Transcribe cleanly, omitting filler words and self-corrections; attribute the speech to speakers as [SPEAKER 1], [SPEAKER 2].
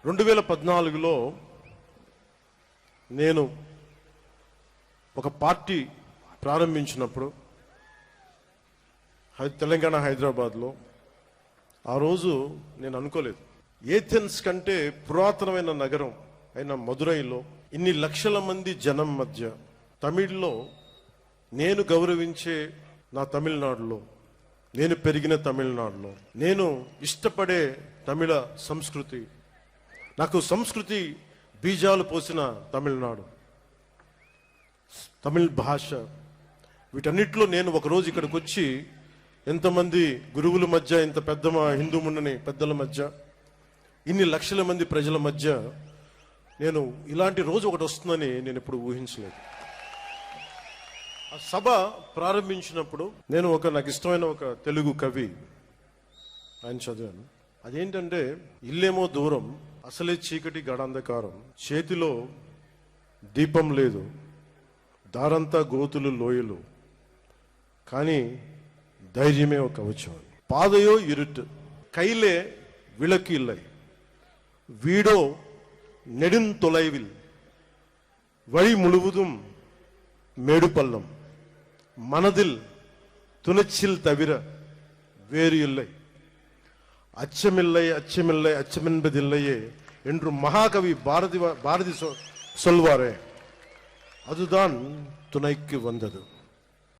[SPEAKER 1] 2014లో నేను ఒక పార్టీ ప్రారంభించినప్పుడు తెలంగాణ హైదరాబాద్లో ఆ రోజు నేను అనుకోలేదు, ఏథెన్స్ కంటే పురాతనమైన నగరం అయిన మదురైలో ఇన్ని లక్షల మంది జనం మధ్య, తమిళ్లో నేను గౌరవించే నా తమిళనాడులో, నేను పెరిగిన తమిళనాడులో, నేను ఇష్టపడే తమిళ సంస్కృతి, నాకు సంస్కృతి బీజాలు పోసిన తమిళనాడు, తమిళ్ భాష, వీటన్నిటిలో నేను ఒకరోజు ఇక్కడికి వచ్చి ఎంతమంది గురువుల మధ్య, ఇంత పెద్ద హిందూ మున్నని పెద్దల మధ్య, ఇన్ని లక్షల మంది ప్రజల మధ్య నేను ఇలాంటి రోజు ఒకటి వస్తుందని నేను ఎప్పుడు ఊహించలేదు. ఆ సభ ప్రారంభించినప్పుడు నేను నాకు ఇష్టమైన ఒక తెలుగు కవి ఆయన చదివాను. అదేంటంటే, ఇల్లేమో దూరం, అసలే చీకటి గడాంధకారం, చేతిలో దీపం లేదు, దారంతా గోతులు లోయలు, కానీ தைரியமே ஒரு கவச்சம். பாதையோ இருட்டு, கையிலே விளக்கு இல்லை, வீடோ நெடுந்தொலைவில், வழி முழுவதும் மேடு பள்ளம், மனதில் துணிச்சல் தவிர வேறு இல்லை, அச்சமில்லை அச்சமில்லை அச்சமென்பதில்லையே என்று மகாகவி பாரதி சொல்வாரே, அதுதான் துணைக்கு வந்தது.